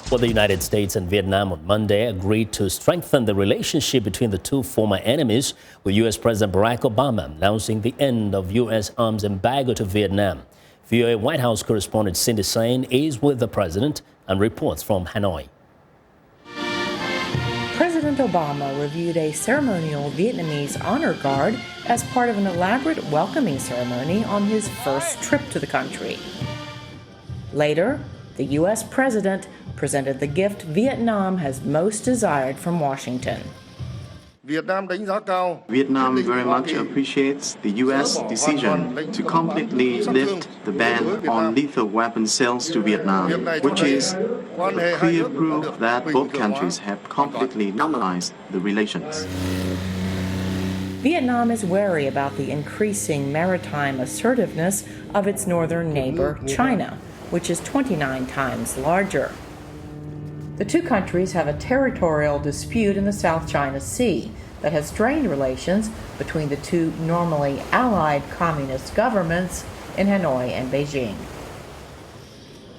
Well, the United States and Vietnam on Monday agreed to strengthen the relationship between the two former enemies, with U.S. President Barack Obama announcing the end of U.S. arms embargo to Vietnam. VOA White House correspondent Cindy Sain is with the president and reports from Hanoi. President Obama reviewed a ceremonial Vietnamese honor guard as part of an elaborate welcoming ceremony on his first trip to the country. Later, the U.S. president presented the gift Vietnam has most desired from Washington. Vietnam very much appreciates the U.S. decision to completely lift the ban on lethal weapon sales to Vietnam, which is a clear proof that both countries have completely normalized the relations. Vietnam is wary about the increasing maritime assertiveness of its northern neighbor, China, which is 29 times larger. The two countries have a territorial dispute in the South China Sea that has strained relations between the two normally allied communist governments in Hanoi and Beijing.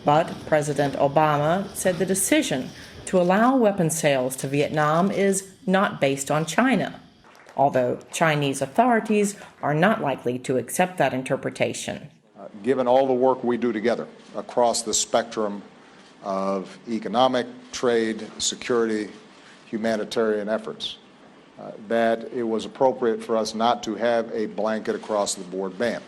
But President Obama said the decision to allow weapon sales to Vietnam is not based on China, although Chinese authorities are not likely to accept that interpretation. Given all the work we do together across the spectrum of economic, trade, security, humanitarian efforts, that it was appropriate for us not to have a blanket across-the-board ban.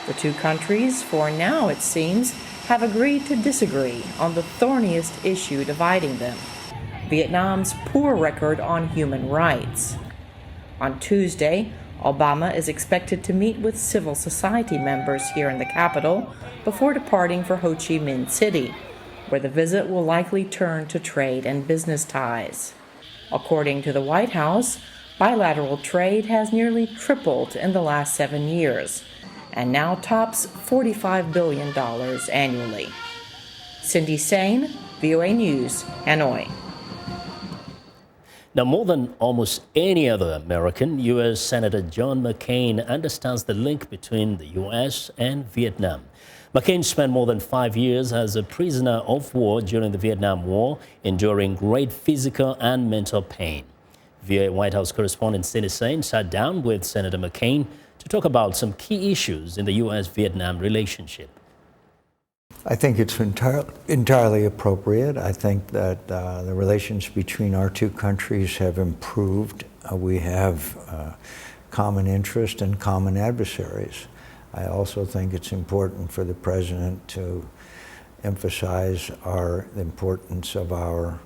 The two countries, for now it seems, have agreed to disagree on the thorniest issue dividing them: Vietnam's poor record on human rights. On Tuesday, Obama is expected to meet with civil society members here in the capital before departing for Ho Chi Minh City, where the visit will likely turn to trade and business ties. According to the White House, bilateral trade has nearly tripled in the last 7 years and now tops $45 billion annually. Cindy Sain, VOA News, Hanoi. Now, more than almost any other American, U.S. Senator John McCain understands the link between the U.S. and Vietnam. McCain spent more than 5 years as a prisoner of war during the Vietnam War, enduring great physical and mental pain. VOA White House correspondent Cindy Sain sat down with Senator McCain to talk about some key issues in the U.S.-Vietnam relationship. I think it's entirely appropriate. I think that the relations between our two countries have improved. We have common interest and common adversaries. I also think it's important for the president to emphasize the importance of our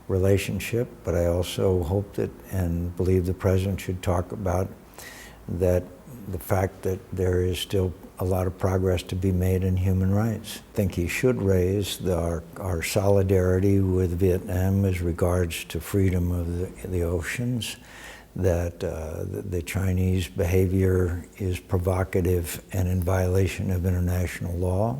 relationship, but I also hope that and believe the president should talk about the fact that there is still a lot of progress to be made in human rights. I think he should raise our solidarity with Vietnam as regards to freedom of the oceans, that the Chinese behavior is provocative and in violation of international law,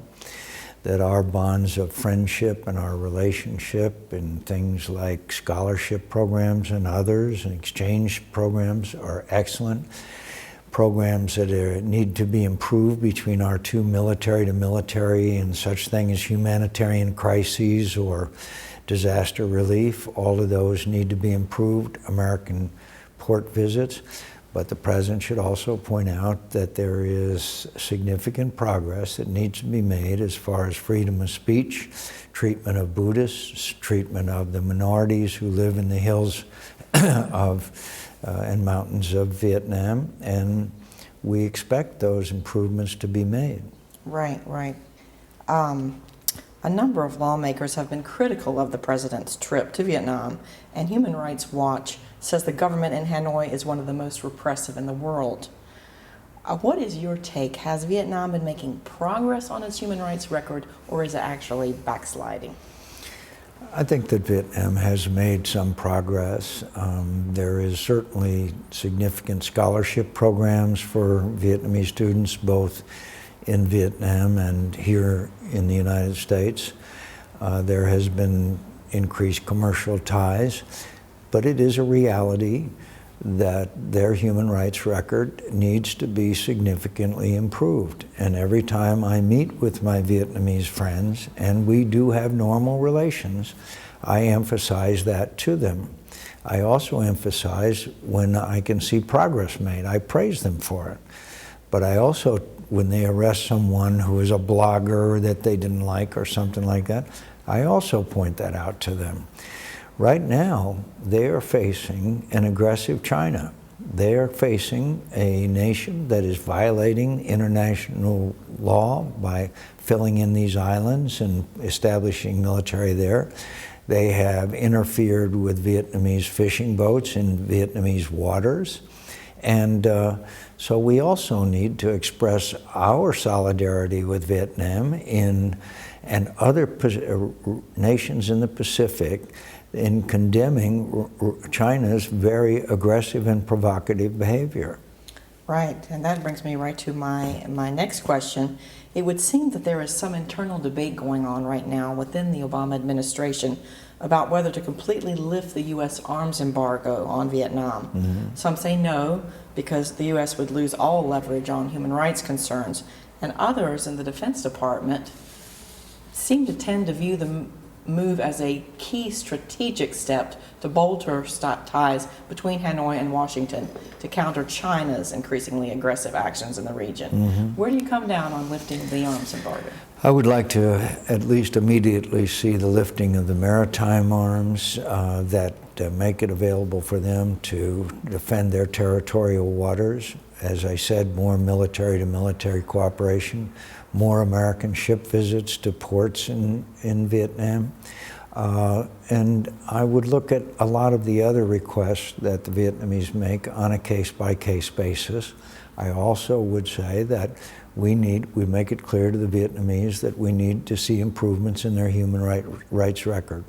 that our bonds of friendship and our relationship in things like scholarship programs and others and exchange programs are excellent. Programs that need to be improved between our two military to military and such thing as humanitarian crises or disaster relief, all of those need to be improved. American port visits, but the president should also point out that there is significant progress that needs to be made as far as freedom of speech, treatment of Buddhists, treatment of the minorities who live in the hills and mountains of Vietnam, and we expect those improvements to be made. Right. A number of lawmakers have been critical of the president's trip to Vietnam, and Human Rights Watch says the government in Hanoi is one of the most repressive in the world. What is your take? Has Vietnam been making progress on its human rights record, or is it actually backsliding? I think that Vietnam has made some progress. There is certainly significant scholarship programs for Vietnamese students, both in Vietnam and here in the United States. There has been increased commercial ties, but it is a reality that their human rights record needs to be significantly improved. And every time I meet with my Vietnamese friends, and we do have normal relations, I emphasize that to them. I also emphasize when I can see progress made. I praise them for it. But I also, when they arrest someone who is a blogger that they didn't like or something like that, I also point that out to them. Right now, they are facing an aggressive China. They are facing a nation that is violating international law by filling in these islands and establishing military there. They have interfered with Vietnamese fishing boats in Vietnamese waters. And so we also need to express our solidarity with Vietnam and other nations in the Pacific in condemning China's very aggressive and provocative behavior. Right, and that brings me right to my next question. It would seem that there is some internal debate going on right now within the Obama administration about whether to completely lift the U.S. arms embargo on Vietnam. Mm-hmm. Some say no, because the U.S. would lose all leverage on human rights concerns, and others in the Defense Department seem to tend to view the move as a key strategic step to bolster ties between Hanoi and Washington to counter China's increasingly aggressive actions in the region. Mm-hmm. Where do you come down on lifting the arms embargo? I would like to at least immediately see the lifting of the maritime arms that make it available for them to defend their territorial waters. As I said, more military-to-military cooperation, more American ship visits to ports in Vietnam. And I would look at a lot of the other requests that the Vietnamese make on a case-by-case basis. I also would say that we make it clear to the Vietnamese that we need to see improvements in their human rights record.